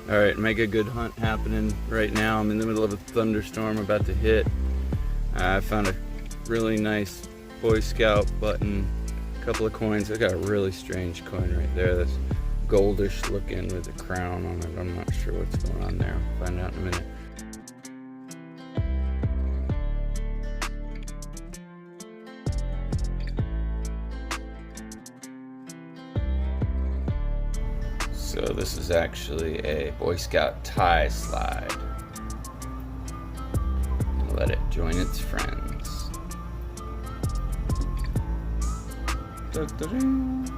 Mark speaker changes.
Speaker 1: Alright, mega good hunt happening right now. I'm in the middle of a thunderstorm about to hit. I found a really nice Boy Scout button, a couple of coins. I got a really strange coin right there that's goldish looking with a crown on it. I'm not sure what's going on there. I'll find out in a minute. So this is actually a Boy Scout tie slide. Let it join its friends. Da-da-ding.